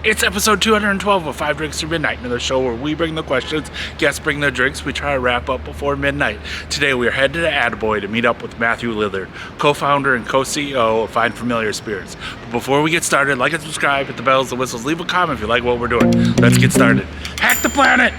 It's episode 212 of 5 Drinks Through Midnight, another show where we bring the questions, guests bring their drinks, we try to wrap up before midnight. Today we are headed to Attaboy to meet up with Matthew Lillard, co-founder and co-CEO of Find Familiar Spirits. But before we get started, like and subscribe, hit the bells, the whistles, leave a comment if you like what we're doing. Let's get started. Hack the planet!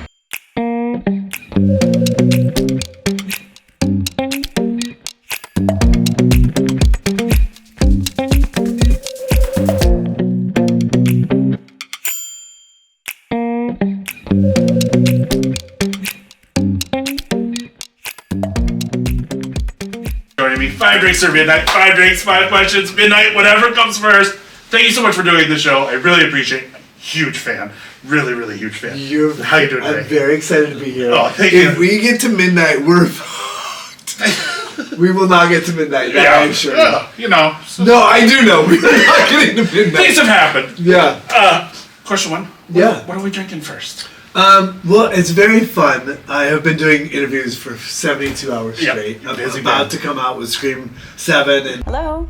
Joining me, 5 drinks or midnight, 5 drinks, 5 questions, midnight, whatever comes first. Thank you so much for doing the show. I really appreciate it. Huge fan. Really, really huge fan. How you doing today? I'm very excited to be here. Oh, thank you. If we get to midnight, we're fucked. We will not get to midnight. That I'm sure. You know. No, I do know. We're not getting to midnight. Things have happened. Yeah. Question one. Yeah. What are we drinking first? Well, it's very fun. I have been doing interviews for 72 hours straight. I'm about to come out with Scream 7 and Hello,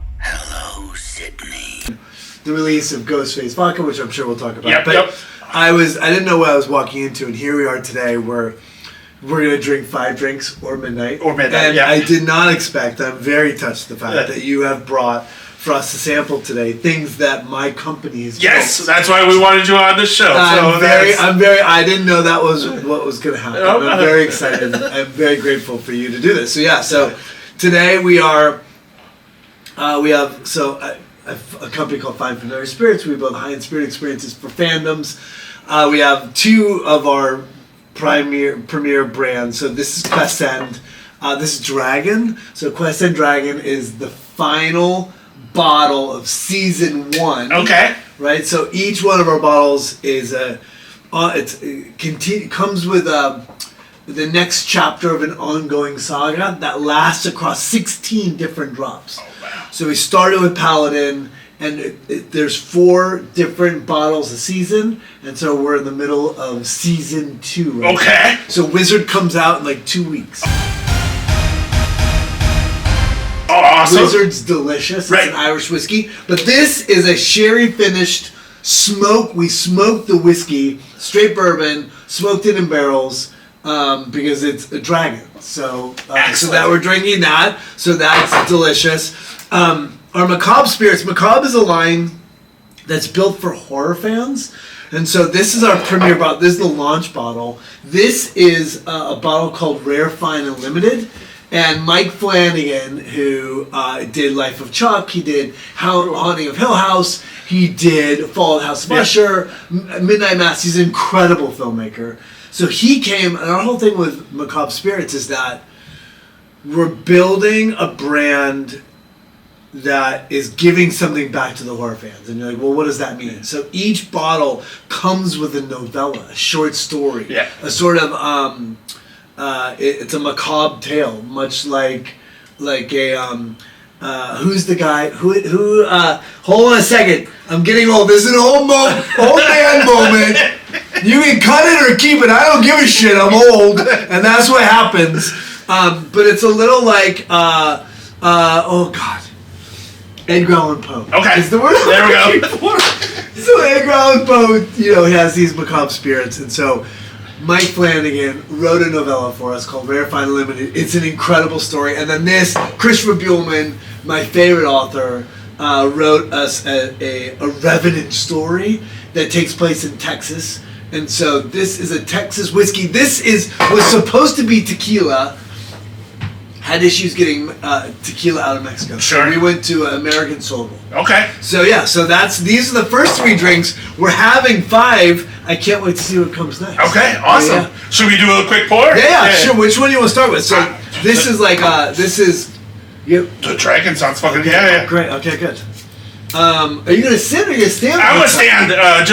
Sydney. the release of Face Vodka, which I'm sure we'll talk about. Yep, but yep. I didn't know what I was walking into, and here we are today where we're going to drink 5 drinks or midnight. And yeah. I did not expect, I'm very touched the fact that you have brought for us to sample today things that my company is Yes, built. that's why we wanted you on the show. I didn't know that was what was going to happen. I'm very excited. I'm very grateful for you to do this. So today we have a company called Find Familiar Spirits. We build high-end spirit experiences for fandoms. We have 2 of our premier brands. So this is Quest End. This is Dragon. So Quest End Dragon is the final bottle of season 1. Okay. Right. So each one of our bottles is comes with the next chapter of an ongoing saga that lasts across 16 different drops. Oh, wow. So we started with Paladin, and there's 4 different bottles a season, and so we're in the middle of season 2. Right Okay. now. So Wizard comes out in like 2 weeks. Oh, awesome. Wizard's delicious. Right. It's an Irish whiskey, but this is a sherry finished smoke. We smoked the whiskey, straight bourbon, smoked it in barrels because it's a dragon. So that we're drinking that. So that's delicious. Our Macabre Spirits. Macabre is a line that's built for horror fans. And so this is our premier bottle. This is the launch bottle. This is a bottle called Rare, Fine, and Limited. And Mike Flanagan, who did Life of Chuck, he did Haunting of Hill House, he did Fall of the House of Usher, Midnight Mass. He's an incredible filmmaker. So he came, and our whole thing with Macabre Spirits is that we're building a brand that is giving something back to the horror fans. And you're like, well, what does that mean? So each bottle comes with a novella, a short story, a sort of... it's a macabre tale, much like a who's the guy who hold on a second, I'm getting old. This is an old man moment. You can cut it or keep it. I don't give a shit. I'm old, and that's what happens. But it's a little like oh god, Edgar Allan Poe. Okay, is the word. There we go. So Edgar Allan Poe, he has these macabre spirits, and so Mike Flanagan wrote a novella for us called Rare, Fine, and Limited. It's an incredible story. And then Christopher Buehlman, my favorite author, wrote us a Revenant story that takes place in Texas. And so this is a Texas whiskey. This was supposed to be tequila. Had issues getting tequila out of Mexico. Sure. So we went to American Solomo. Okay. So these are the first 3 drinks. We're having 5. I can't wait to see what comes next. Okay, awesome. Yeah. Should we do a quick pour? Yeah, sure. Which one do you want to start with? So this is The Dragon sounds fucking Great. Okay, good. Are you gonna sit or you gonna stand? I'm gonna stand. I can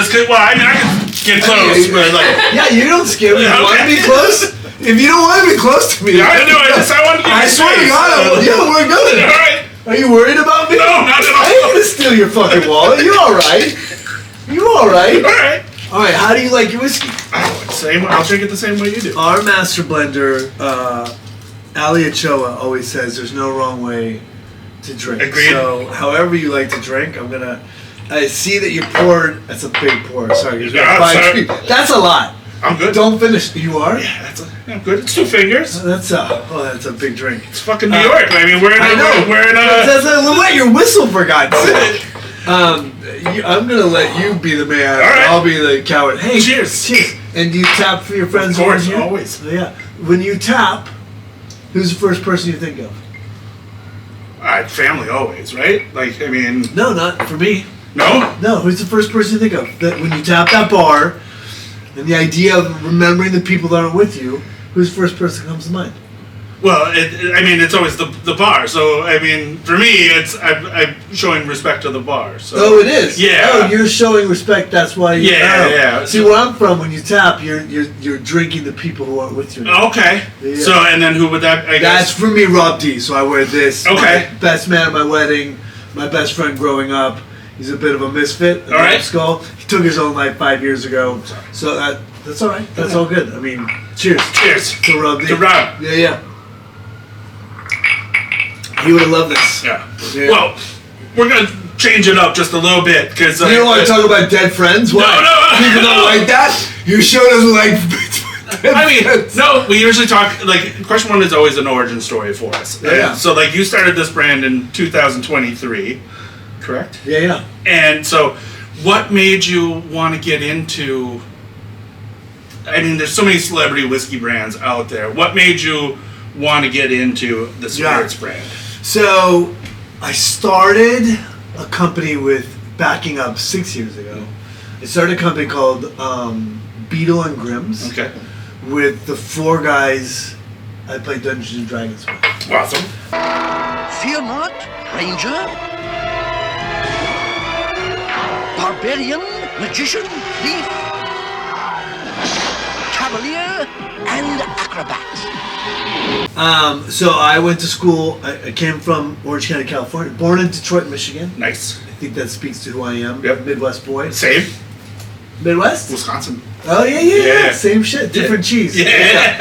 get close, but like. Yeah, you don't scare me. You want to be close? If you don't want to be close to me, I do. I want to give you I swear to God, we're good. All right. Are you worried about me? No, not at all. I ain't gonna steal your fucking wallet. You all right? You all right? All right. All right. How do you like your whiskey? I'll drink it the same way you do. Our master blender, Ali Ochoa, always says there's no wrong way to drink. Agreed. So however you like to drink, I'm gonna I see that you poured. That's a big pour. Sorry, Yeah, sorry. that's a lot. I'm good. Don't finish. You are? Yeah, I'm good. It's 2 fingers. That's a big drink. It's fucking New York. I mean, we're in Let your whistle for God's sake. I'm gonna let you be the man. All right. I'll be the coward. Hey, cheers. And do you tap for your friends? Of course, over here? always. Yeah. When you tap, who's the first person you think of? Family always, right? Like, I mean... No, not for me. No? No, who's the first person you think of? That when you tap that bar, and the idea of remembering the people that are with you, who's the first person that comes to mind? Well, it's always the bar. So, I mean, for me, I'm showing respect to the bar. So. Oh, it is? Yeah. Oh, you're showing respect, that's why you... Yeah. See, where I'm from, when you tap, you're drinking the people who aren't with you. Okay. Yeah. So, and then who would that, I guess? That's for me, Rob D. So I wear this. Okay. My best man at my wedding, my best friend growing up. He's a bit of a misfit. All right. Skull. He took his own life 5 years ago. So that's all right. That's all good. I mean, cheers. Cheers. To Rob D. To Rob. Yeah. He would have loved this. Yeah. Well, we're going to change it up just a little bit because... You don't want to talk about dead friends? Why? No. People don't like that? Your show doesn't like... no, we usually talk, like, question one is always an origin story for us. Yeah. So, like, you started this brand in 2023, correct? Yeah. And so, what made you want to get into... I mean, there's so many celebrity whiskey brands out there. What made you want to get into the spirits brand? So, I started a company backing up 6 years ago. I started a company called Beetle and Grimm's. Okay. With the 4 guys I played Dungeons and Dragons with. Awesome. Fear not, Ranger. Barbarian, magician, thief, cavalier, and acrobat. So I went to school. I came from Orange County, California. Born in Detroit, Michigan. Nice. I think that speaks to who I am. Yep. Midwest boy. Same. Midwest? Wisconsin. Oh, yeah. Same shit. Different cheese. Yeah.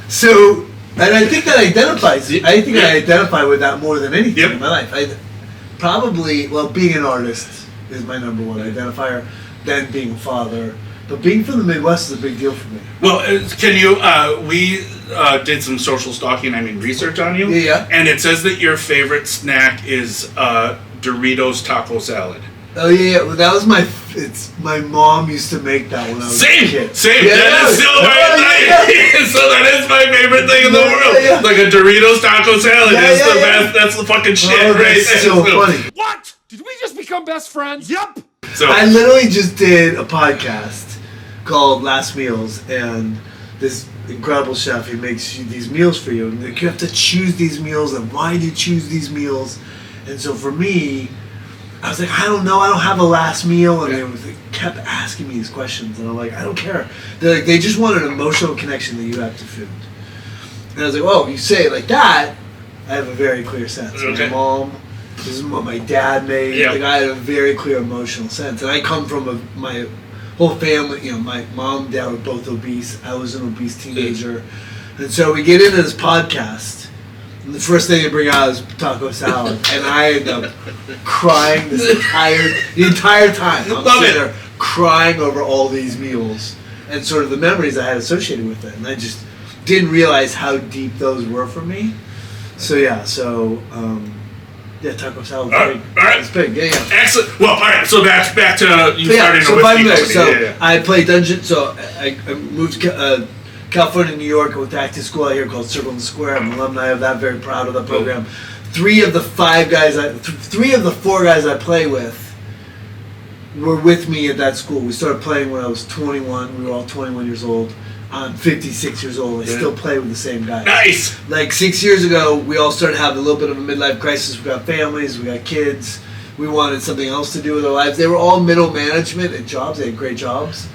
So, and I think that identifies. I think I identify with that more than anything in my life. Being an artist is my number one identifier. Then being a father. But being from the Midwest is a big deal for me. Well, can you, we did some social stalking, research on you. Yeah. And it says that your favorite snack is Doritos taco salad. Oh yeah, well, that was my mom used to make that when I was a kid. Same. Yeah, that is still so that is my favorite thing in the world. Yeah. Like a Doritos taco salad is the yeah. best. That's the fucking shit, Oh, right? that's so funny. What? Did we just become best friends? Yup. So I literally just did a podcast called Last Meals, and this incredible chef, he makes these meals for you, and you have to choose these meals, and why do you choose these meals? And so for me, I was like, I don't know, I don't have a last meal, and they kept asking me these questions, and I'm like, I don't care. They're like, they just want an emotional connection that you have to food. And I was like, well, you say it like that, I have a very clear sense. Okay. My mom, this is what my dad made. Yeah. Like, I had a very clear emotional sense, and I come from my whole family. My mom and dad were both obese. I was an obese teenager, and so we get into this podcast. And the first thing they bring out is taco salad, and I end up crying the entire time. I'm sitting there crying over all these meals and sort of the memories I had associated with it, and I just didn't realize how deep those were for me. So taco salad. All right. It's big. Yeah. excellent. Well, all right. So back to you starting so a 5 whiskey minutes. company. So I played Dungeons. So I moved to California, New York. I went to acting school out here called Circle and Square. I'm an alumni of that. Very proud of that program. 3 of the 4 guys I play with were with me at that school. We started playing when I was 21. We were all 21 years old. I'm 56 years old. I still play with the same guys. Nice. Like 6 years ago, we all started having a little bit of a midlife crisis. We got families, we got kids. We wanted something else to do with our lives. They were all middle management at jobs. They had great jobs.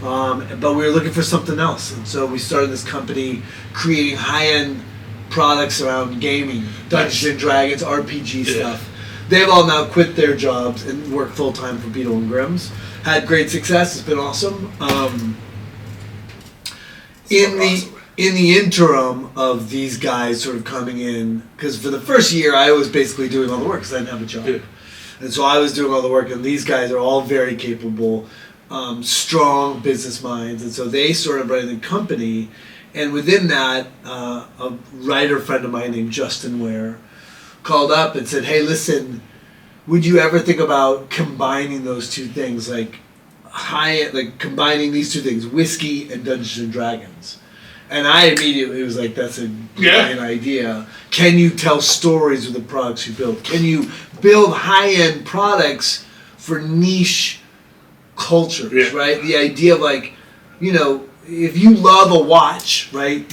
But we were looking for something else. And so we started this company creating high-end products around gaming, Dungeons and Dragons, RPG stuff. They've all now quit their jobs and work full-time for Beetle and Grimm's. Had great success. It's been awesome. In the interim of these guys sort of coming in, because for the first year I was basically doing all the work because I didn't have a job. And so I was doing all the work, and these guys are all very capable, strong business minds. And so they sort of ran the company. And within that, a writer friend of mine named Justin Ware called up and said, hey, listen, would you ever think about combining those two things, like combining these two things, whiskey and Dungeons and Dragons? And I immediately was like, that's a great idea. Can you tell stories with the products you build? Can you build high-end products for niche cultures, right? The idea of like, you know, if you love a watch, right,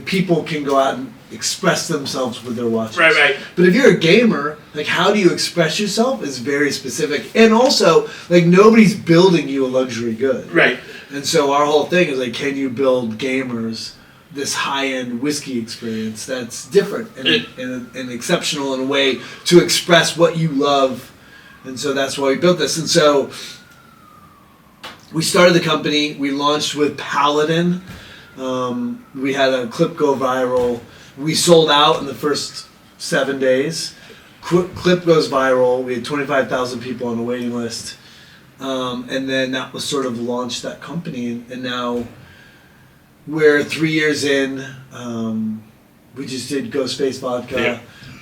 people can go out and express themselves with their watches. Right. But if you're a gamer, like how do you express yourself is very specific. And also, like nobody's building you a luxury good. Right. And so our whole thing is like, can you build gamers this high-end whiskey experience that's different and exceptional in a way to express what you love. And so that's why we built this. And so we started the company. We launched with Paladin. We had a clip go viral. We sold out in the first 7 days. Clip goes viral. We had 25,000 people on the waiting list. And then that was sort of launched that company. And now we're 3 years in. We just did Face Vodka. Yeah.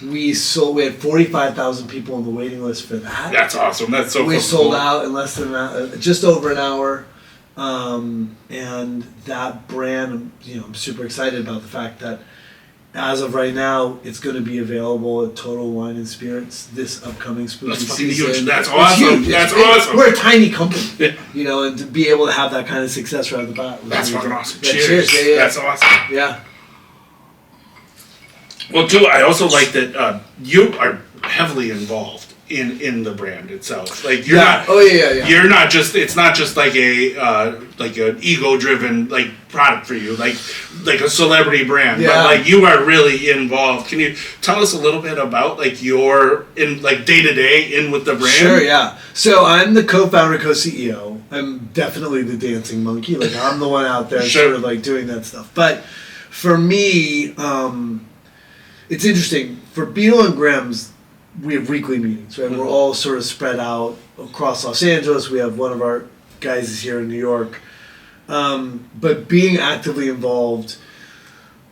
We had 45,000 people on the waiting list for that. That's awesome. That's so We cool. sold out in less than just over an hour. And that brand, you know, I'm super excited about the fact that as of right now, it's going to be available at Total Wine and Spirits this upcoming spooky That's fucking season. huge. That's It's awesome. huge. That's awesome. We're a tiny company, Yeah. you know, and to be able to have that kind of success right out the bat. was That's amazing. fucking awesome. Yeah, Cheers. Yeah. That's awesome. Yeah. Well, too, I also like that you are heavily involved in the brand itself. Like you're not. Oh yeah. You're not just. It's not just like an ego-driven like product for you, like a celebrity brand. Yeah. But like you are really involved. Can you tell us a little bit about like your in like day to day in with the brand? Sure, yeah. So I'm the co-founder, co-CEO. I'm definitely the dancing monkey. Like I'm the one out there Sure. sort of like doing that stuff. But for me, it's interesting. For Beetle and Grimm's, we have weekly meetings, right? We're all sort of spread out across Los Angeles. We have one of our guys is here in New York. But being actively involved,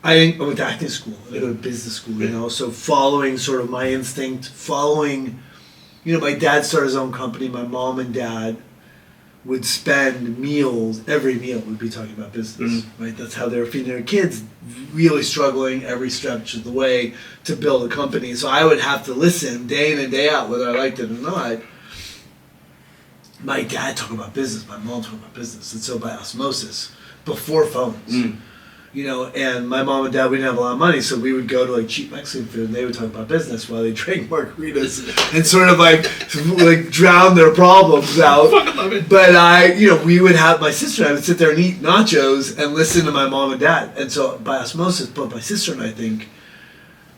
I went to acting school. I go to business school, you know. So following sort of my instinct, following, you know, my dad started his own company. My mom and dad would spend meals, every meal would be talking about business, right? That's how they were feeding their kids, really struggling every stretch of the way to build a company. So I would have to listen day in and day out, whether I liked it or not. My dad talked about business, my mom talked about business, and so by osmosis, before phones, you know, and my mom and dad, we didn't have a lot of money, so we would go to like cheap Mexican food, and they would talk about business while they drank margaritas and sort of like drown their problems out. Fucking love it. But we would have, my sister and I would sit there and eat nachos and listen to my mom and dad, and so by osmosis, both my sister and I think,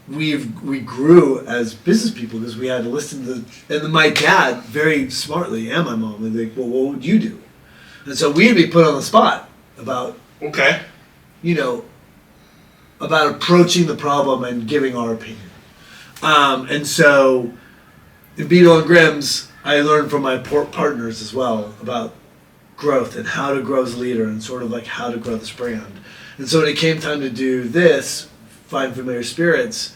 we grew as business people because we had to listen to and then my dad very smartly and my mom would like, well, what would you do? And so we'd be put on the spot about about approaching the problem and giving our opinion. And so in Beetle and Grimm's, I learned from my partners as well about growth and how to grow as a leader and sort of like how to grow this brand. And so when it came time to do this, Find Familiar Spirits,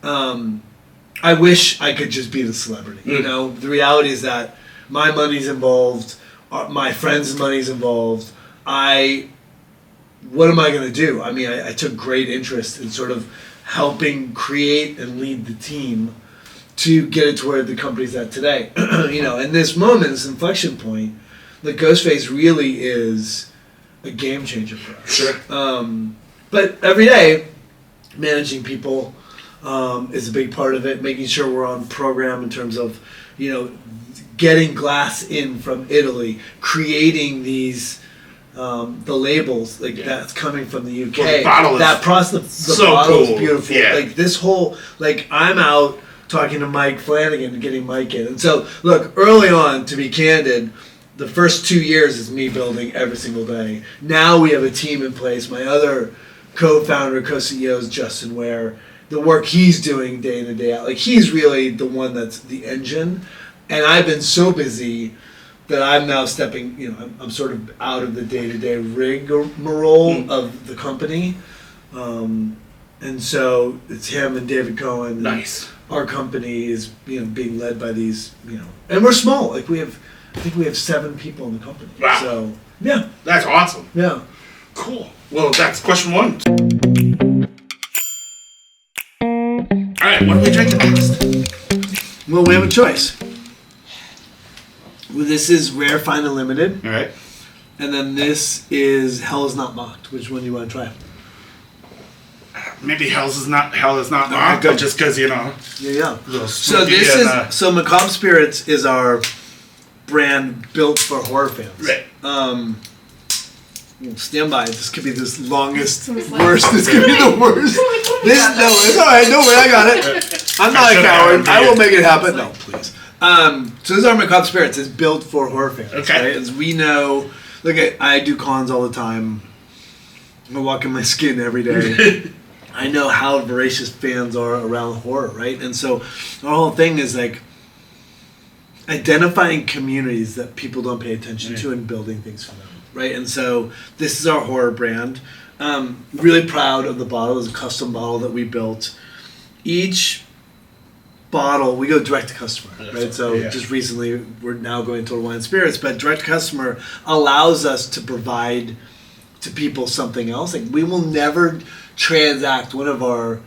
I wish I could just be the celebrity. You know, the reality is that my money's involved, my friends' money's involved. What am I going to do? I mean, I took great interest in sort of helping create and lead the team to get it to where the company's at today. You know, in this moment, this inflection point, the Ghostface really is a game changer for us. Sure. But every day, managing people is a big part of it. Making sure we're on program in terms of, you know, getting glass in from Italy, creating these the labels that's coming from the UK. Well, the bottle is that process, the so bottle is cool. beautiful. Yeah. Like this whole, like I'm out talking to Mike Flanagan and getting Mike in. And so, look, early on, to be candid, the first 2 years is me building every single day. Now we have a team in place. My other co-founder, co-CEO is Justin Ware, the work he's doing day in and day out. Like, he's really the one that's the engine, and I've been so busy that I'm now stepping, I'm sort of out of the day-to-day rigmarole of the company. And so it's him and David Cohen. Nice. Our company is, being led by these, and we're small. Like, I think we have 7 people in the company. Wow. So, yeah. That's awesome. Yeah. Cool. Well, that's question 1. All right, what are we drinking next? Well, we have a choice. Well, this is Rare, Fine, and Limited. All right. And then this is Hell Is Not Mocked. Which one do you want to try? Maybe Hell is not right, good, just because Yeah. little So Scooby this and, is Macabre Spirits is our brand built for horror fans. Right. Stand by. This could be this longest, worst. This could be the worst. It's all right. Don't worry, I got it. I'm not a coward. I will make it happen. No, please. So this is our Macabre Spirits. It's built for horror fans. Okay. Right? As we know, I do cons all the time. I walk in my skin every day. I know how voracious fans are around horror, right? And so our whole thing is like identifying communities that people don't pay attention to and building things for them, right? And so this is our horror brand. Really proud of the bottle. It's a custom bottle that we built. Each bottle, we go direct to customer, right? So just recently, we're now going Total Wine and Spirits, but direct to customer allows us to provide to people something else. Like, we will never transact. One of our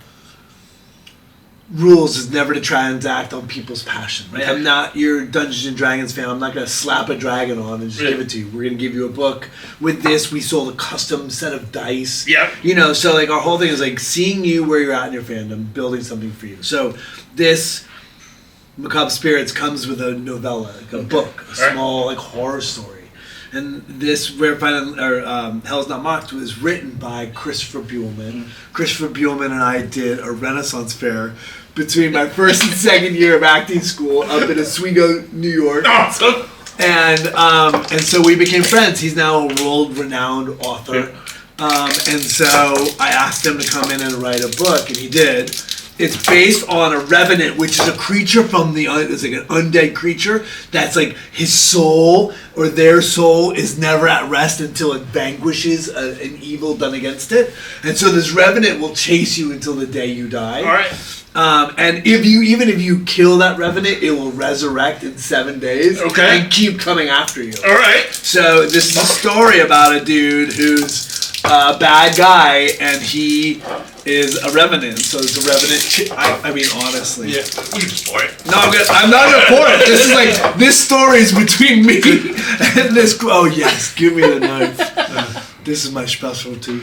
rules is never to transact on people's passion, right? Okay. I'm not your Dungeons and Dragons fan. I'm not going to slap a dragon on and just give it to you. We're going to give you a book. With this, we sold a custom set of dice. Yep. So like our whole thing is like seeing you where you're at in your fandom, building something for you. So this Macabre Spirits comes with a novella, like a book, a small like horror story. And this Rare Fine Hell's Not Mocked was written by Christopher Buhlman. Christopher Buhlman and I did a Renaissance fair between my first and second year of acting school up in Oswego, New York. Awesome. And so we became friends. He's now a world-renowned author. And so I asked him to come in and write a book, and he did. It's based on a revenant, which is a creature from it's like an undead creature that's like his soul or their soul is never at rest until it vanquishes an evil done against it. And so this revenant will chase you until the day you die. All right. And if you kill that revenant, it will resurrect in 7 days. Okay. And keep coming after you. All right. So this is a story about a dude who's a bad guy, and he is a revenant. So it's a revenant. I mean, honestly. Yeah. You can just pour it. No, I'm not gonna pour it. This is like this story is between me and this. Oh yes, give me the knife. This is my specialty.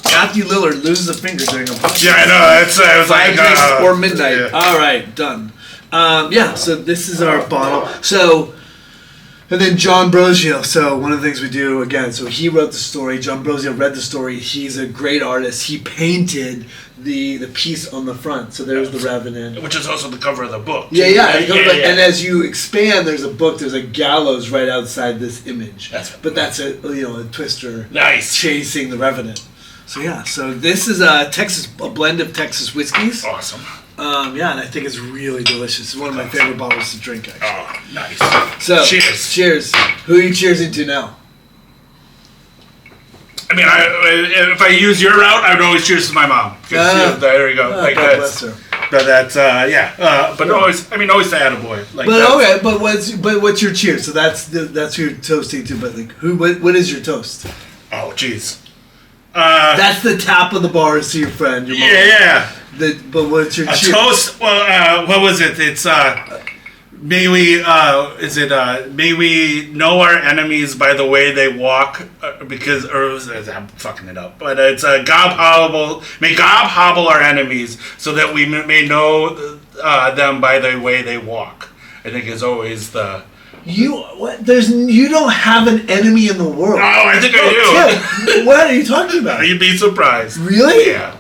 Matthew Lillard loses a finger during a podcast. Yeah, I know. I was 5 like, drinks or midnight. yeah. All right, done. So this is our bottle. So, and then John Brosio. So one of the things we do again. So he wrote the story. John Brosio read the story. He's a great artist. He painted the piece on the front. So there's the Revenant. Which is also the cover of the book. Yeah. Yeah. And as you expand, there's a book. There's a gallows right outside this image. But that's a twister. Nice. Chasing the Revenant. So yeah, so this is a blend of Texas whiskeys. Awesome. And I think it's really delicious. It's one of my favorite bottles to drink, actually. Oh, nice. So cheers. Who are you cheersing to now? I mean, if I use your route, I would always cheers to my mom. There we go. God bless her. But that's always to Attaboy. But what's your cheers? So that's who you're toasting to. But like, what is your toast? Oh, jeez. That's the top of the bar to your friend. Your mom. Yeah. But what's your cheers? Toast? Well, what was it? It's may we know our enemies by the way they walk, I'm fucking it up. But it's may God hobble our enemies so that we may know them by the way they walk. I think is always the. You don't have an enemy in the world. Oh, I think I do. Tim, what are you talking about? You'd be surprised. Really? Yeah.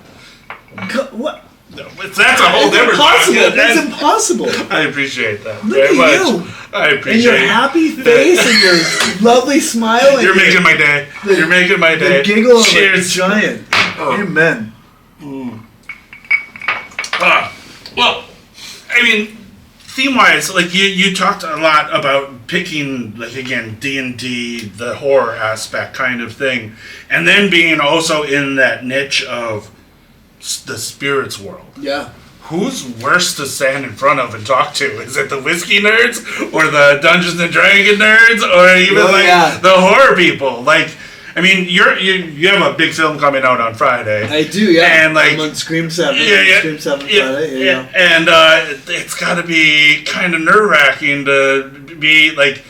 What? That's a whole different Impossible. podcast. That's impossible. I appreciate that Look very at much. you. I And appreciate your happy face and your lovely smile. And You're making my day. You're making my day. The giggle of a Cheers. giant. Amen. Well, I mean, theme-wise, like you talked a lot about picking, like again, D&D, the horror aspect kind of thing, and then being also in that niche of the spirits world. Yeah. Who's worse to stand in front of and talk to? Is it the whiskey nerds or the Dungeons and Dragon nerds or even the horror people? Like, I mean, you have a big film coming out on Friday. I do, yeah. And like, I'm on Scream 7. Yeah. Scream 7 Friday. Yeah. And it's got to be kind of nerve-wracking to be like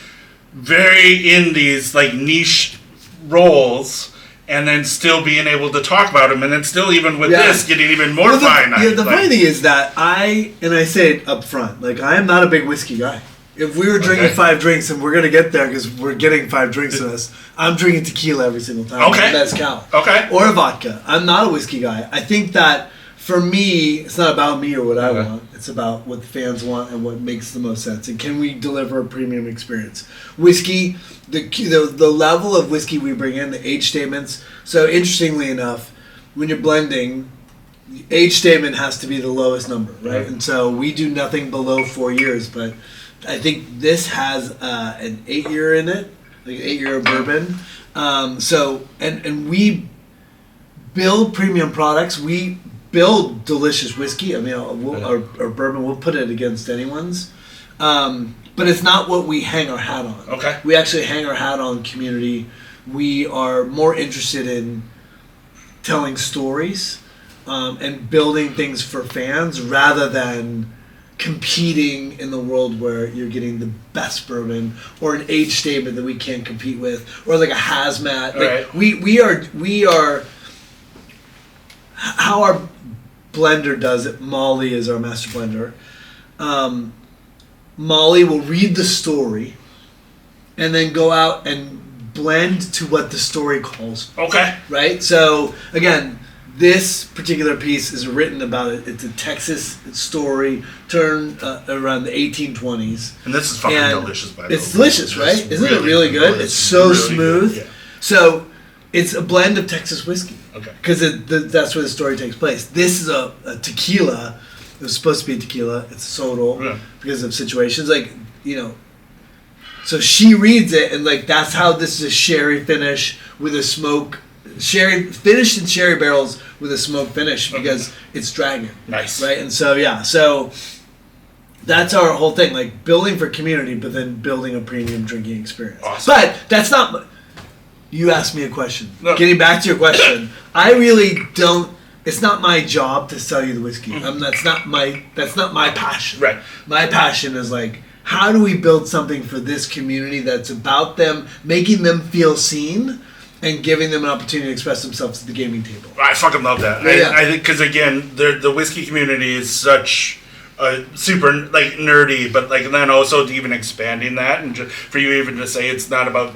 very in these like niche roles. And then still being able to talk about them, and then still even with this getting even more finite. Yeah, the funny thing is that I say it up front, like I am not a big whiskey guy. If we were drinking 5 drinks, and we're gonna get there because we're getting 5 drinks in us, I'm drinking tequila every single time. Okay. Mezcal. Okay. Or a vodka. I'm not a whiskey guy. I think that for me, it's not about me or what I want. It's about what the fans want and what makes the most sense. And can we deliver a premium experience? Whiskey, the level of whiskey we bring in, the age statements. So interestingly enough, when you're blending, the age statement has to be the lowest number, right? And so we do nothing below 4 years. But I think this has an 8-year in it, like an 8-year bourbon. So we build premium products. We build delicious whiskey. I mean, our bourbon, we'll put it against anyone's. But it's not what we hang our hat on. Okay. We actually hang our hat on community. We are more interested in telling stories and building things for fans rather than competing in the world where you're getting the best bourbon or an age statement that we can't compete with or like a hazmat. Like we are how our blender does it. Molly is our master blender. Molly will read the story and then go out and blend to what the story calls for. Okay. Right? So, again, this particular piece is written about it. It's a Texas story turned around the 1820s. And this is fucking delicious, by the way. It's delicious, right? Isn't it really good? It's so really smooth. Good, yeah. So, it's a blend of Texas whiskey. Okay. Because that's where the story takes place. This is a tequila. It was supposed to be tequila. It's sodal because of situations. Like, you know. So she reads it, and like that's how this is a sherry finish with a smoke. Sherry finished in sherry barrels with a smoke finish because it's dragon. Nice. Right? And so, so that's our whole thing. Like building for community, but then building a premium drinking experience. Awesome. But that's not... You asked me a question. No. Getting back to your question, I really don't... It's not my job to sell you the whiskey. That's not my passion. Right. My passion is like, how do we build something for this community that's about them, making them feel seen, and giving them an opportunity to express themselves at the gaming table? I fucking love that. Yeah. I think because again, the whiskey community is such super like nerdy, but like then also even expanding that and just, for you even to say it's not about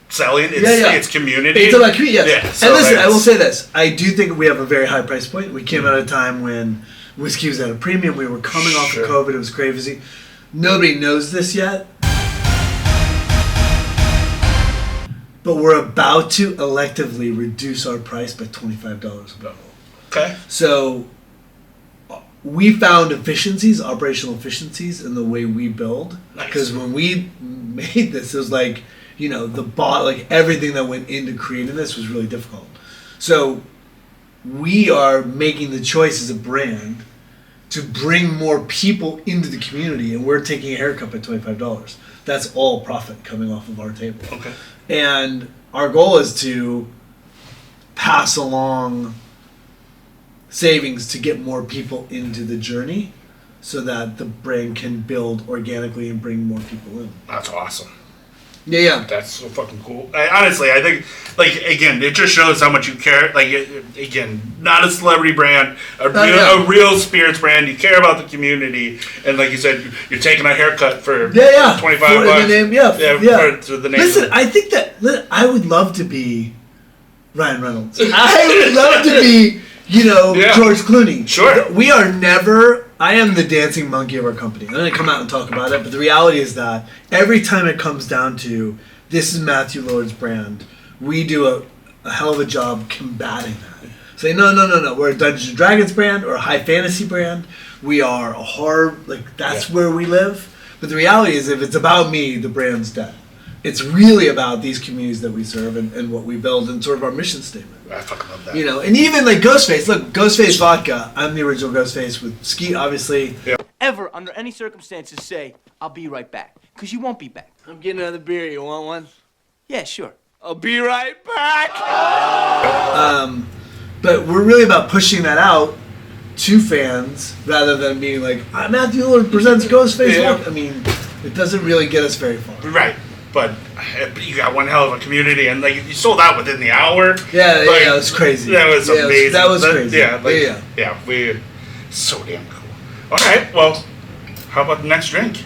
selling, it's community. It's about community, yes. Yeah, so and listen, I will say this. I do think we have a very high price point. We came at a time when whiskey was at a premium. We were coming off of COVID. It was crazy. Nobody knows this yet. But we're about to electively reduce our price by $25 a bottle. Okay. So we found operational efficiencies in the way we build. Because when we made this, it was like, you know, like everything that went into creating this was really difficult. So we are making the choice as a brand to bring more people into the community, and we're taking a haircut by $25. That's all profit coming off of our table. Okay. And our goal is to pass along savings to get more people into the journey so that the brand can build organically and bring more people in. That's awesome. Yeah. That's so fucking cool. Honestly, I think, like, again, it just shows how much you care. Like, again, not a celebrity brand, a real spirits brand. You care about the community. And like you said, you're taking a haircut for $25. The name, for the name. Listen, I think that I would love to be Ryan Reynolds. I would love to be George Clooney. Sure. We are never. I am the dancing monkey of our company. I'm going to come out and talk about it, but the reality is that every time it comes down to this is Matthew Lillard's brand, we do a hell of a job combating that. Say, no. We're a Dungeons & Dragons brand or a high fantasy brand. We are a horror, that's where we live. But the reality is, if it's about me, the brand's dead. It's really about these communities that we serve and what we build and sort of our mission statement. I fucking love that. And even Ghostface. Look, Ghostface Vodka. I'm the original Ghostface with Ski, obviously. Yeah. Ever, under any circumstances, say, I'll be right back. Because you won't be back. I'm getting another beer. You want one? Yeah, sure. I'll be right back. But we're really about pushing that out to fans rather than being like, Matthew Lillard presents Ghostface Vodka. I mean, it doesn't really get us very far. Right. But you got one hell of a community, and you sold out within the hour. Yeah, it was crazy. That was amazing. That was crazy. Yeah, we so damn cool. All right, well, how about the next drink?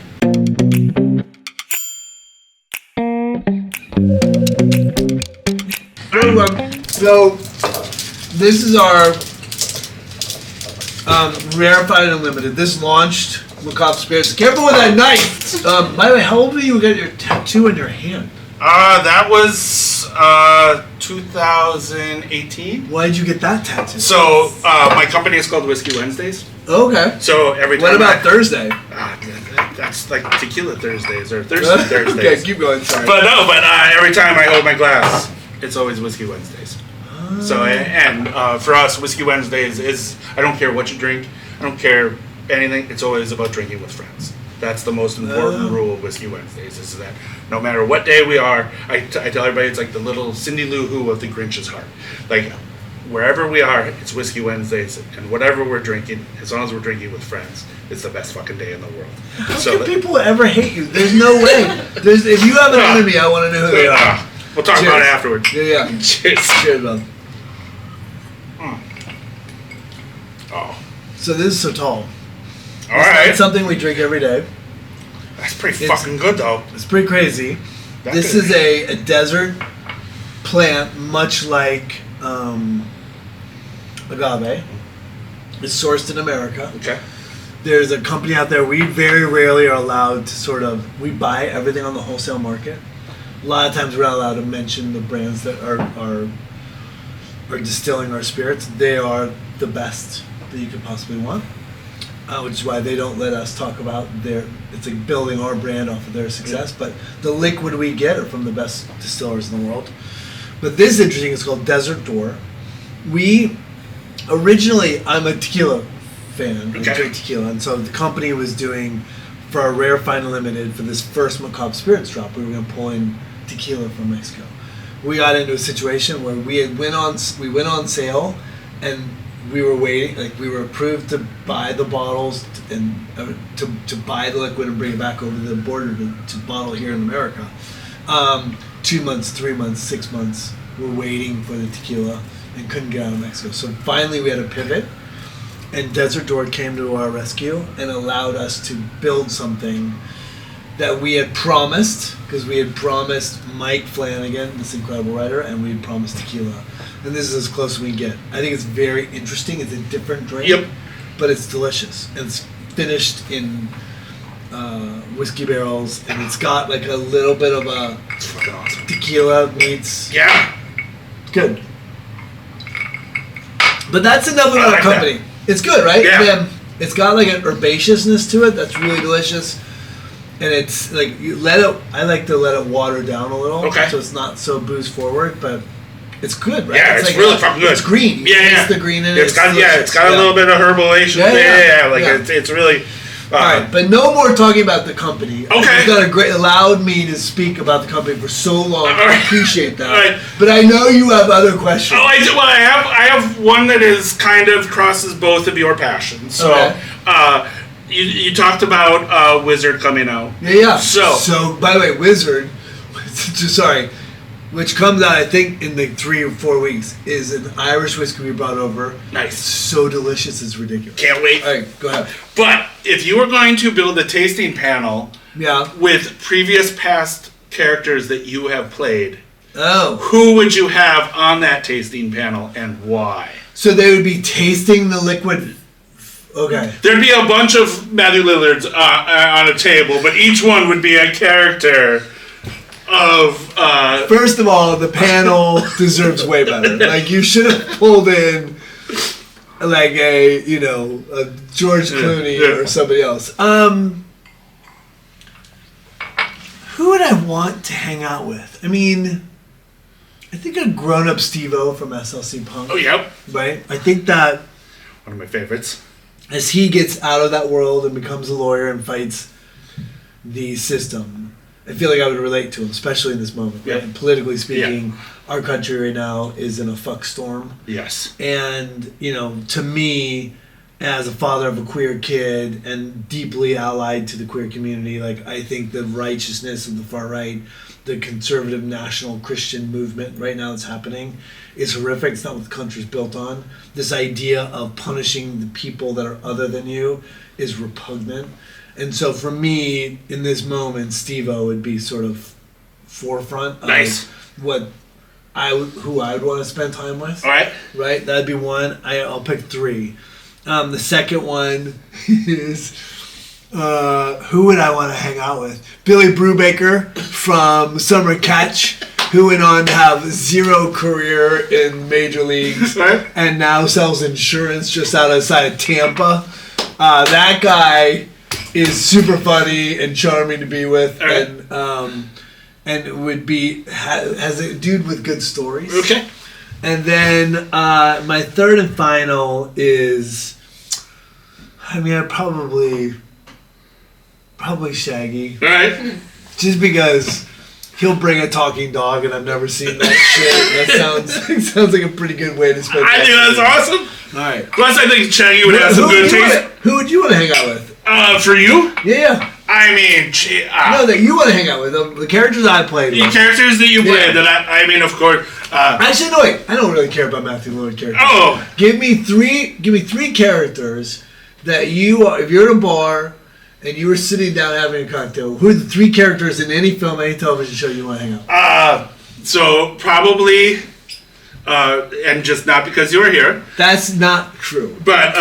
So this is our rarefied and unlimited. This launched Macabre Spirits. Careful with that knife. By the way, how old were you when you got your tattoo in your hand? That was 2018. Why did you get that tattoo? So my company is called Whiskey Wednesdays. Okay. So every time. What about Thursday? That's like Tequila Thursdays or Thirsty Thursdays. Okay, keep going. Sorry. But every time I hold my glass, it's always Whiskey Wednesdays. So and for us, Whiskey Wednesdays is I don't care what you drink, I don't care anything. It's always about drinking with friends. That's the most important rule of Whiskey Wednesdays. Is that no matter what day we are, I tell everybody it's like the little Cindy Lou Who of the Grinch's heart. Like wherever we are, it's Whiskey Wednesdays, and whatever we're drinking, as long as we're drinking with friends, it's the best fucking day in the world. How can people ever hate you? There's no way. If you have an enemy, I want to know who they are. We'll talk about it afterwards. Yeah. Cheers. Cheers, man. Oh. So this is so tall. All right. It's something we drink every day. That's pretty fucking good, though. It's pretty crazy. This is a desert plant, much like agave. It's sourced in America. Okay. There's a company out there. We very rarely are allowed to we buy everything on the wholesale market. A lot of times we're not allowed to mention the brands that are distilling our spirits. They are the best that you could possibly want. Which is why they don't let us talk about it's like building our brand off of their success. But the liquid we get are from the best distillers in the world. But this is interesting. It's called Desert Door. I'm a tequila fan. I drink tequila. And so the company was doing, for our Rare Fine Limited, for this first Macabre Spirits drop, we were going to pull in tequila from Mexico. We got into a situation where we went on sale, and we were waiting, we were approved to buy the bottles and to buy the liquid and bring it back over the border to bottle here in America. 2 months, 3 months, 6 months, we're waiting for the tequila and couldn't get out of Mexico. So finally we had to pivot, and Desert Door came to our rescue and allowed us to build something that we had promised, because we had promised Mike Flanagan, this incredible writer, and we had promised tequila. And this is as close as we can get. I think it's very interesting. It's a different drink, but it's delicious. And it's finished in whiskey barrels, and it's got like a little bit of a tequila meets. Yeah. Good. But that's enough about our company. That. It's good, right? Yeah. And it's got like an herbaceousness to it that's really delicious. And it's like I like to let it water down a little. Okay. So it's not so booze forward, but it's good, right? Yeah, it's like really fucking good. It's green. Yeah. It's the green in it. It's got a little bit of herbalation. It's really. All right, but no more talking about the company. Okay. You've allowed me to speak about the company for so long. I appreciate that. All right. But I know you have other questions. Oh, I do. Well, I have one that is kind of crosses both of your passions. So, you talked about Wizard coming out. Yeah. So by the way, Wizard, sorry, which comes out I think in like 3 or 4 weeks, is an Irish whiskey we brought over. Nice. So delicious, it's ridiculous. Can't wait. All right, go ahead. But if you were going to build a tasting panel, with previous past characters that you have played, who would you have on that tasting panel and why? So they would be tasting the liquid. Okay. There'd be a bunch of Matthew Lillards on a table, but each one would be a character of. First of all, the panel deserves way better. Like, you should have pulled in, like, a George Clooney or somebody else. Who would I want to hang out with? I mean, I think a grown-up Steve-O from SLC Punk. Oh, yep. Right? I think that One of my favorites. as he gets out of that world and becomes a lawyer and fights the system, I feel like I would relate to him, especially in this moment. Yeah. Right? Politically speaking, our country right now is in a fuck storm. Yes. And, to me, as a father of a queer kid and deeply allied to the queer community, like, I think the righteousness of the far right, the conservative national Christian movement right now that's happening is horrific. It's not what the country's built on. This idea of punishing the people that are other than you is repugnant. And so for me, in this moment, Steve-O would be sort of forefront of Nice. who I would want to spend time with. All right. Right? That'd be one. I'll pick three. The second one is who would I want to hang out with? Billy Brubaker from Summer Catch, who went on to have zero career in major leagues Right. and now sells insurance just outside of Tampa. That guy is super funny and charming to be with, Right. and it would be has a dude with good stories. Okay. And then my third and final is, I'd probably Shaggy, All right. just because he'll bring a talking dog, and I've never seen that shit. That sounds like a pretty good way to spend. I think that's awesome. All right. Plus, I think Shaggy would have some good taste. Who would you want to hang out with? For you? Yeah. I mean, No, that you want to hang out with the characters I played. the With. characters that you played. Yeah. That I mean, of course. Actually, no, wait. I don't really care about Matthew Lillard characters. Oh. Give me three characters that you are. If you're at a bar and you were sitting down having a cocktail, who are the three characters in any film, any television show you want to hang out? So probably, and just not because you were here, That's not true. but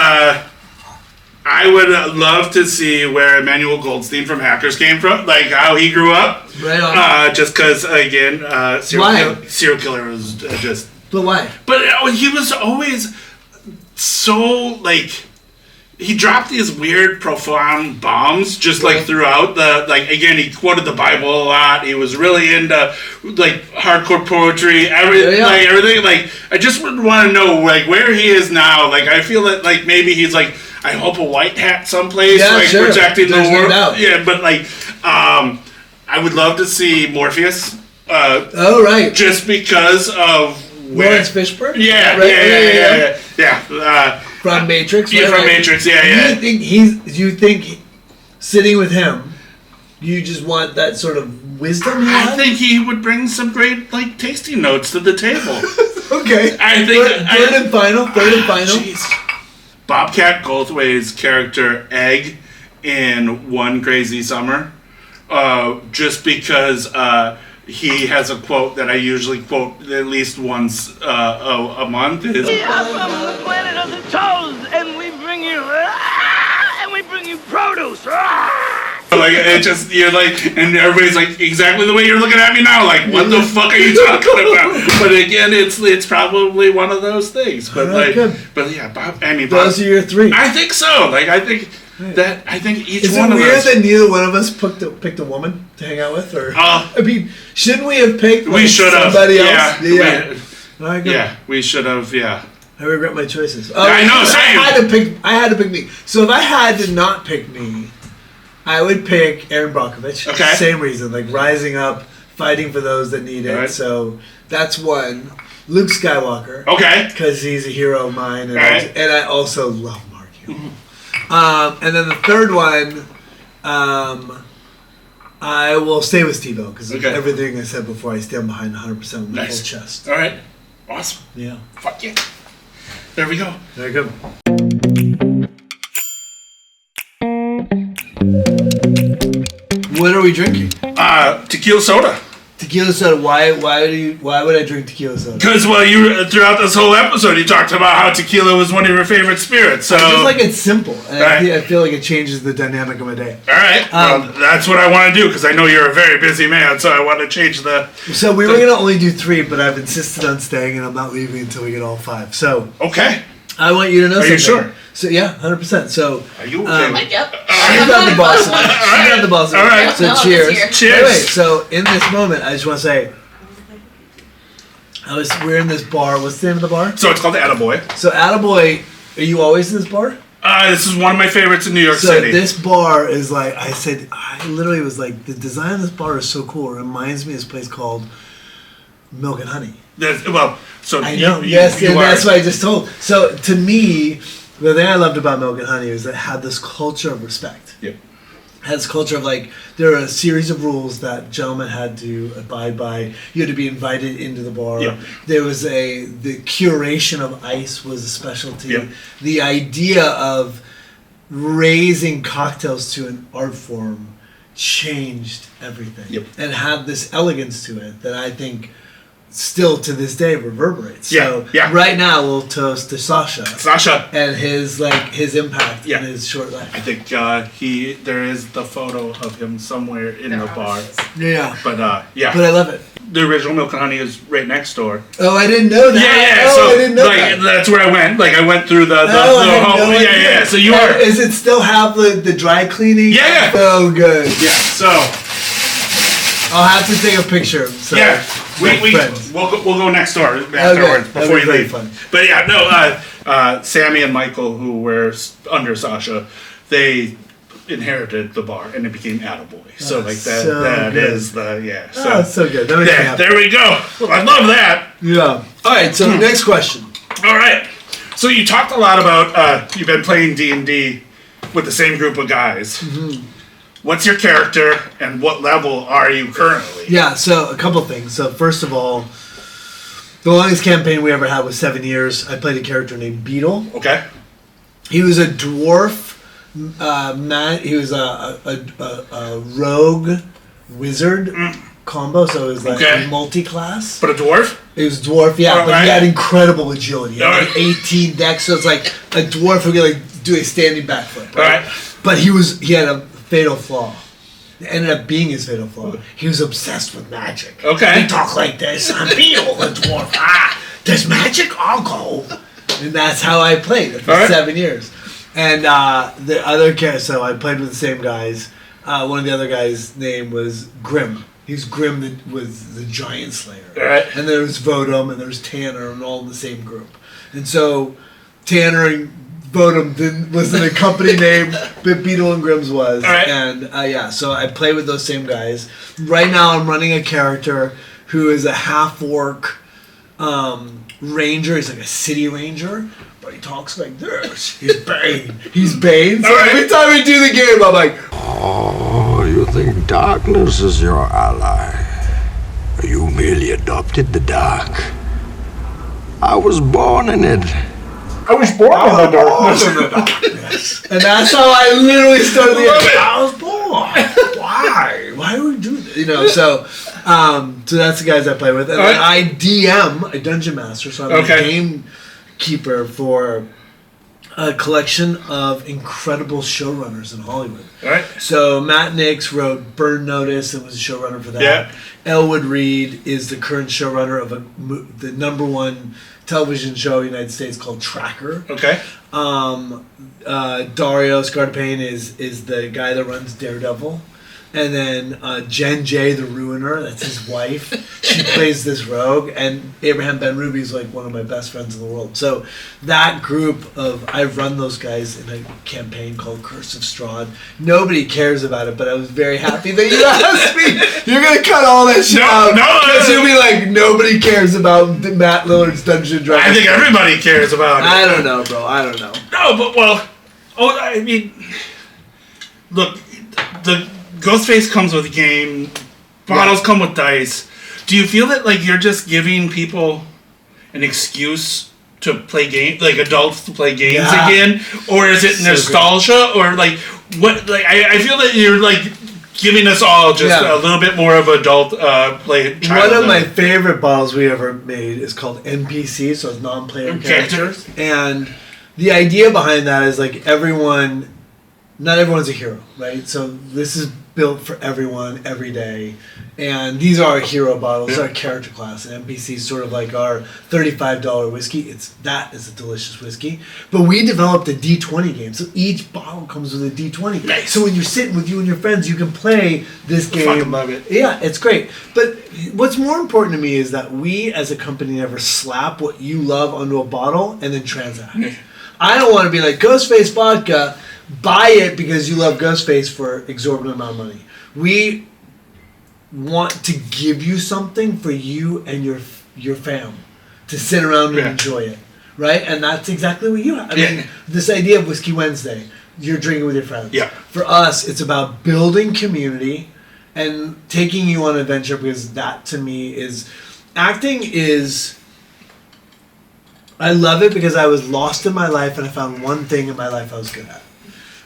I would love to see where Emmanuel Goldstein from Hackers came from, like how he grew up. Right on. Just because, again, Why? serial killer was just. But why? But he was always so like. He dropped these weird, profound bombs just like throughout the again. He quoted the Bible a lot. He was really into like hardcore poetry, everything. Like I just would want to know like where he is now. Like I feel that like maybe he's like I hope a white hat someplace Yeah, like sure. protecting There's the no world. doubt. Yeah, but like I would love to see Morpheus. Oh, right. Just because of Lawrence Fishburne? Yeah, Right? yeah. From Matrix? Yeah, right, from right. Matrix, yeah. You think sitting with him, you just want that sort of wisdom? I think he would bring some great, like, tasting notes to the table. Okay. I think... Third and final. Jeez. Bobcat Goldthwai's character, Egg, in One Crazy Summer, just because he has a quote that I usually quote at least once a month. Is, We are from the planet of the toads, and we bring you produce. like, it just, you're like, and everybody's like, exactly the way you're looking at me now, like, what the fuck are you talking about? But again, it's probably one of those things. But Alright, like, good. but yeah, Bob, I mean, Those are your three. I think so. Like, I think each Is one it of weird those. that neither one of us picked a woman to hang out with? Or I mean, shouldn't we have picked We should have. somebody else? Yeah. All right, good. Yeah, we should have. Yeah. I regret my choices. I know, same. I had to pick me. So if I had to not pick me, I would pick Aaron Brockovich. Okay. Same reason, like rising up, fighting for those that need it. Right. So that's one. Luke Skywalker. Okay. Because he's a hero of mine, and, Right. and I also love Mark Hamill. And then the third one, I will stay with Steve-O because everything I said before, I stand behind 100% with my full chest. All right. Awesome. Yeah. Fuck yeah. There we go. Very good. What are we drinking? Tequila soda. Tequila soda. Why would I drink tequila soda? Because you throughout this whole episode, you talked about how tequila was one of your favorite spirits. So I just like it's simple, and Right. I feel like it changes the dynamic of my day. all right, well, that's what I want to do because I know you're a very busy man. So I want to change the. So we were gonna only do 3, but I've insisted on staying, and I'm not leaving until we get all 5. So Okay. I want you to know Are something. you sure? So yeah, 100%. So Are you okay? Yep. she's not the boss. She's not the boss. All right. So No, let's cheers. hear. Cheers. Anyway, so in this moment, I just want to say, we're in this bar. What's the name of the bar? So it's called the Attaboy. So Attaboy, are you always in this bar? This is one of my favorites in New York So City. this bar is like, I literally was like, the design of this bar is so cool. It reminds me of this place called Milk and Honey. So I know. you Yes, and are- that's what I just told. So to me, the thing I loved about Milk and Honey is that it had this culture of respect. Yep. It had this culture of like, there are a series of rules that gentlemen had to abide by. You had to be invited into the bar. Yep. There was the curation of ice was a specialty. Yep. The idea of raising cocktails to an art form changed everything. Yep. And had this elegance to it that I think still to this day reverberates. Yeah, So yeah. right now we'll toast to Sasha Sasha. and his impact Yeah. in his short life. I think there is the photo of him somewhere in the bar. Yeah. But yeah, But I love it. the original Milk and Honey is right next door. Oh, I didn't know that. Yeah. Oh, So I didn't know like that. that's where I went. Like I went through the Oh, I had hall. no idea. Yeah. So you And are. Does it still have the dry cleaning? Yeah. Oh, good. Yeah. So I'll have to take a picture. So yeah, we're friends. we'll go next door afterwards that'd before be you very leave. fun. But yeah, no. Sammy and Michael, who were under Sasha, they inherited the bar and it became Attaboy. So like that. so That good. is the yeah. So Oh, that's so good. That makes me yeah, happy. there we go. Well, I love that. Yeah. All right. So next question. All right. So you talked a lot about you've been playing D&D with the same group of guys. Mm-hmm. What's your character and what level are you currently? Yeah. So a couple things. So first of all, the longest campaign we ever had was 7 years. I played a character named Beetle. Okay. He was a dwarf. He was a rogue wizard combo. So it was like Okay. a multi-class. But a dwarf? It was dwarf, yeah, but Alright. he had incredible agility. He had like Alright. 18 decks, so it's like a dwarf who could like do a standing backflip. Alright. But he had a fatal flaw. It ended up being his fatal flaw. He was obsessed with magic. Okay. He talked like this. I'm Beetle, the dwarf. There's magic? I'll go. And that's how I played it for Alright. 7 years. And the other character, so I played with the same guys. One of the other guys' name was Grim. He's Grim that was the giant slayer. Alright. And there was Vodum and there was Tanner and all in the same group. And so Tanner and Vodum wasn't a company name, but Beetle and Grimm's was. Alright. And yeah, so I play with those same guys. Right now I'm running a character who is a half-orc ranger. He's like a city ranger. But he talks like this. He's Bane. He's Bane. So Alright. every time we do the game, I'm like, Oh, you think darkness is your ally? You merely adopted the dark. I was born in it. I was born in the darkness. and that's how I literally started the Love game. it. I was born. Why? Why do we do this? You know, so that's the guys I play with. And then I DM a dungeon master, so I'm a gamekeeper for a collection of incredible showrunners in Hollywood. Alright. So Matt Nix wrote Burn Notice and was a showrunner for that. Yeah. Elwood Reed is the current showrunner of the number one television show in the United States called Tracker. Okay. Dario Scarpane is the guy that runs Daredevil. And then Jen J, the Ruiner, that's his wife. She plays this rogue. And Abraham Ben Ruby is like one of my best friends in the world. So that group I've run those guys in a campaign called Curse of Strahd. Nobody cares about it, but I was very happy that you asked me. You're going to cut all that shit out. Because you'll be like, nobody cares about Matt Lillard's Dungeons & Dragons. I think everybody cares about it. I don't know, bro. I don't know. No, but I mean, look, the Ghostface comes with a game, bottles come with dice. Do you feel that like you're just giving people an excuse to play games, like adults to play games again, or is it nostalgia, or like what? Like I feel that you're like giving us all just a little bit more of adult play. One of my favorite bottles we ever made is called NPC, so it's non-player characters. And the idea behind that is like not everyone's a hero, right? So this is built for everyone every day. And these are our hero bottles, our character class. And NPC is sort of like our $35 whiskey. That is a delicious whiskey. But we developed a D20 game. So each bottle comes with a D20. Nice. So when you're sitting with you and your friends, you can play this game. I fucking love it. Yeah, it's great. But what's more important to me is that we as a company never slap what you love onto a bottle and then transact. I don't want to be like, Face Vodka, buy it because you love Ghostface for exorbitant amount of money. We want to give you something for you and your fam to sit around and enjoy it, right? And that's exactly what you have. I mean, this idea of Whiskey Wednesday, you're drinking with your friends. Yeah. For us, it's about building community and taking you on an adventure, because that to me is acting is. I love it because I was lost in my life and I found one thing in my life I was good at.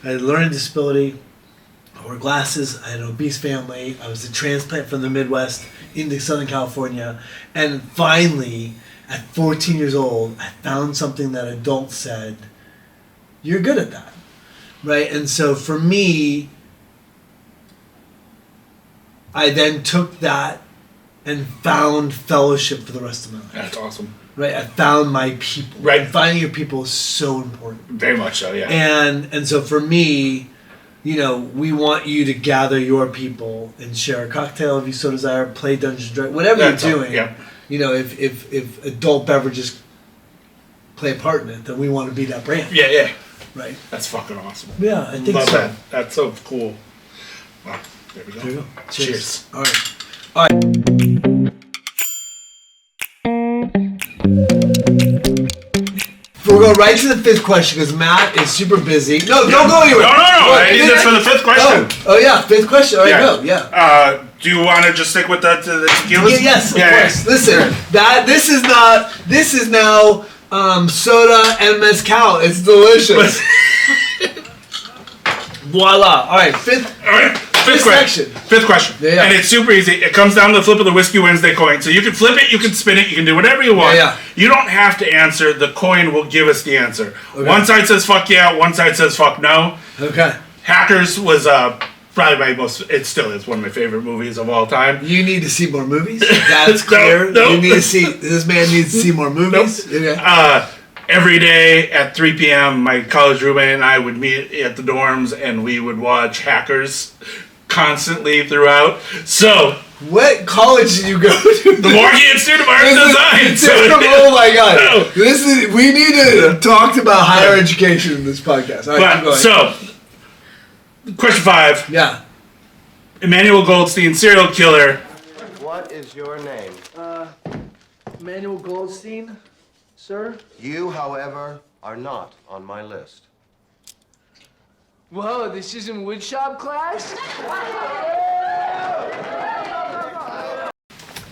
I had a learning disability. I wore glasses. I had an obese family. I was a transplant from the Midwest into Southern California. And finally, at 14 years old, I found something that adults said, you're good at that. Right? And so for me, I then took that and found fellowship for the rest of my life. That's awesome. Right? I found my people. Right. And finding your people is so important. Very much so, yeah. And so for me, we want you to gather your people and share a cocktail if you so desire, play Dungeons and Dragons, whatever you're doing. Yeah. If adult beverages play a part in it, then we want to be that brand. Yeah, yeah. Right. That's fucking awesome. Yeah, I think Love so. that. That's so cool. Wow. There we go. There you go. Cheers. All right. We'll go right to the fifth question because Matt is super busy. No, don't go anywhere. No. I need this for the fifth question. Oh yeah, fifth question. All right, go. Yeah. Do you want to just stick with the tequilas? Yes, of course. Listen, this is now soda and mezcal. It's delicious. Voila. All right, fifth question. Fifth question. Yeah. And it's super easy. It comes down to the flip of the Whiskey Wednesday coin. So you can flip it, you can spin it, you can do whatever you want. Yeah. You don't have to answer. The coin will give us the answer. Okay. One side says fuck yeah, one side says fuck no. Okay. Hackers was probably it still is one of my favorite movies of all time. You need to see more movies. That's clear. No. You need to see, this man needs to see more movies. Nope. Okay. Every day at 3 p.m., my college roommate and I would meet at the dorms and we would watch Hackers constantly throughout. So, what college did you go to? The Morgan Institute of Art and Design. Oh my God! No. We need to talk about higher education in this podcast. All right, keep going. So, question 5. Yeah. Emmanuel Goldstein, serial killer. What is your name? Emmanuel Goldstein, sir. You, however, are not on my list. Whoa, this isn't woodshop class?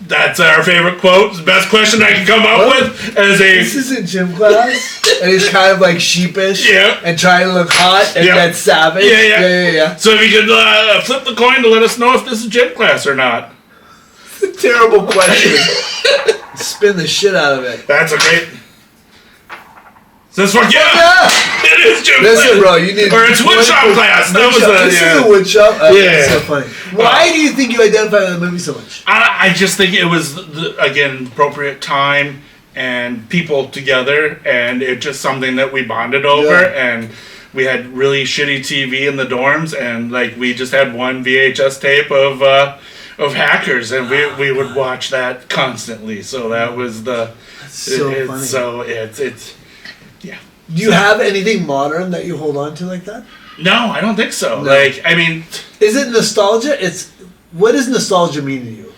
That's our favorite quote. The best question I can come up with as a... This isn't gym class. And he's kind of like sheepish. Yeah. And trying to look hot and get savage. Yeah. So if you could flip the coin to let us know if this is gym class or not. It's a terrible question. Spin the shit out of it. That's a great... Says fuck yeah! It is gym class. Listen, bro, you need... Or it's woodshop class. This is a woodshop. That's so funny. Why do you think you identify with the movie so much? I just think it was, again, appropriate time and people together, and it's just something that we bonded over, and we had really shitty TV in the dorms, and we just had one VHS tape of Hackers, and we would watch that constantly. So that was the... That's so funny. So it's yeah. Do you have anything modern that you hold on to like that? No, I don't think so. No. Is it nostalgia? What does nostalgia mean to you?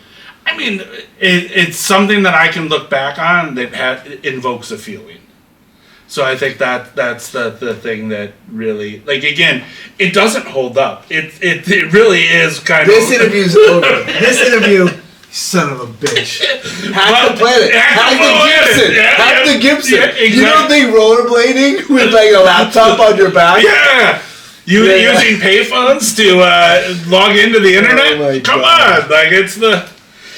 I mean, it's something that I can look back on that invokes a feeling. So I think that's the thing that really, again, it doesn't hold up. It really is kind of... This interview's over. This interview... Son of a bitch. Hack the planet. Hack the Gibson. Hack the Gibson. Yeah, exactly. You don't think rollerblading with a laptop on your back? Yeah. Using payphones to log into the internet? my Come God. on. Like, it's the...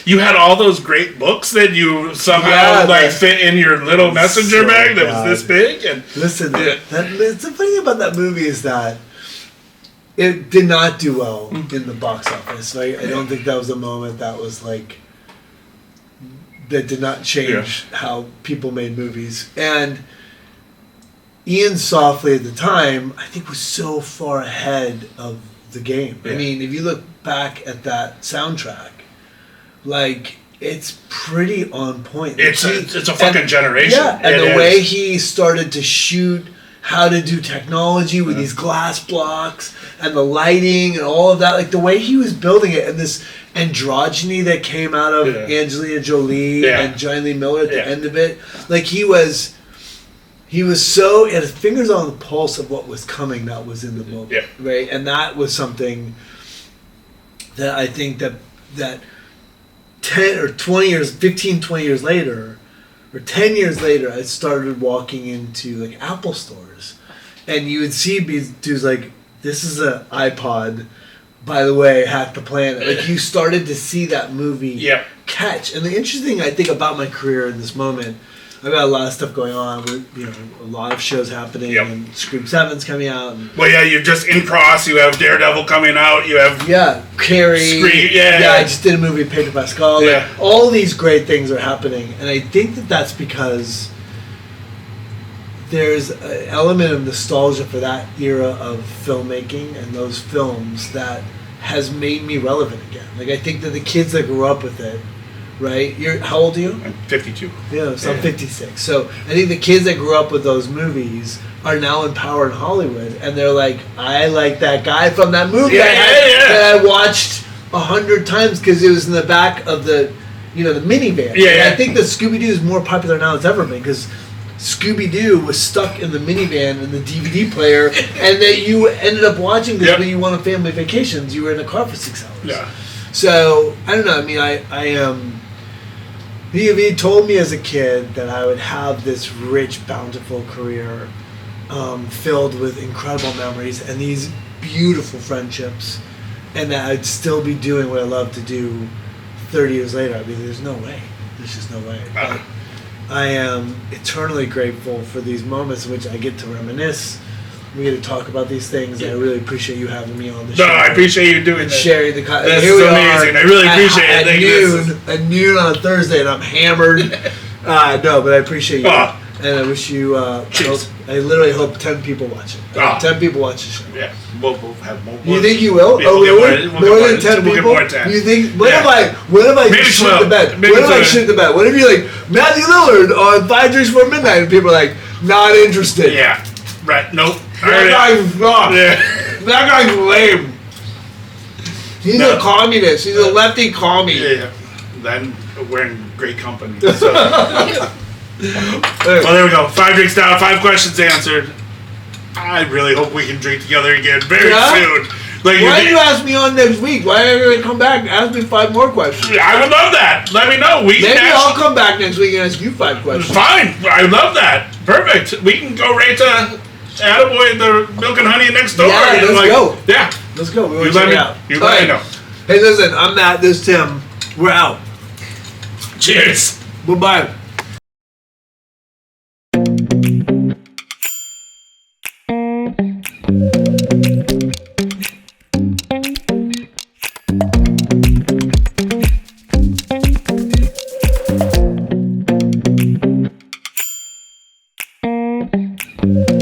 You had all those great books that you somehow fit in your little messenger so bag that bad. was this big. And Listen, the funny thing about that movie is that it did not do well in the box office. Like, I don't think that was a moment that was like that did not change how people made movies. And Ian Softly at the time, I think, was so far ahead of the game. I mean, if you look back at that soundtrack, like, it's pretty on point. it's a fucking generation. Yeah, and the way he started to shoot, how to do technology with these glass blocks and the lighting and all of that, like the way he was building it, and this androgyny that came out of Angelina Jolie and Johnny Lee Miller at the end of it, like he was so, he had his fingers on the pulse of what was coming that was in the moment, right? And that was something that I think that 10 or 20 years, 15, 20 years later, or 10 years later, I started walking into like Apple stores, and you would see dudes like, this is an iPod, by the way, Hack the Planet. Like, you started to see that movie catch. And the interesting thing I think about my career in this moment, I've got a lot of stuff going on with, a lot of shows happening, and Scream 7's coming out. And, well, you're just in Cross, you have Daredevil coming out, you have... Carrie. Scream, I just did a movie, Pedro Pascal. Like, all these great things are happening. And I think that that's because there's an element of nostalgia for that era of filmmaking and those films that has made me relevant again. Like, I think that the kids that grew up with it, right? How old are you? I'm 52. Yeah, so I'm 56. So I think the kids that grew up with those movies are now in power in Hollywood, and they're like, I like that guy from that movie that I watched 100 times because it was in the back of the, the minivan. I think that Scooby-Doo is more popular now than it's ever been because Scooby-Doo was stuck in the minivan in the DVD player, and that you ended up watching this when you went on family vacations. You were in a car for 6 hours. Yeah. So I don't know. I mean, I am. He told me as a kid that I would have this rich, bountiful career filled with incredible memories and these beautiful friendships, and that I'd still be doing what I love to do 30 years later. I mean, there's no way. There's just no way. But I am eternally grateful for these moments in which I get to reminisce. We get to talk about these things. I really appreciate you having me on the show. No, I appreciate you doing that. Sharing the This is amazing. I really appreciate it. At noon on a Thursday, and I'm hammered. No, but I appreciate you. And I wish you. I literally hope 10 people watch it. 10 people watch the show. Yeah, we'll have more. You think you will? Yeah, really? more than 10 people? We'll get more than 10. You think? What if I Maybe shit 12. the bed? Maybe What if I 12. shit the bed? What if you're like Matthew Lillard on 5 Drinks Before Midnight, and people are like, not interested? Yeah. Right. Nope. That guy's lame. He's a communist. He's a lefty commie. Yeah. Then we're in great company. So. Well, there we go. 5 drinks down, 5 questions answered. I really hope we can drink together again very soon. Like, why don't you ask me on next week? Why don't you come back and ask me 5 more questions? I would love that. Let me know. Maybe I'll come back next week and ask you 5 questions. Fine. I love that. Perfect. We can go right to Attaboy, the Milk and Honey next door. Yeah, let's go. Yeah. Let's go. We You want to let check me it out. You let me know. Hey, listen. I'm Matt. This is Tim. We're out. Cheers. Bye-bye. Thank you.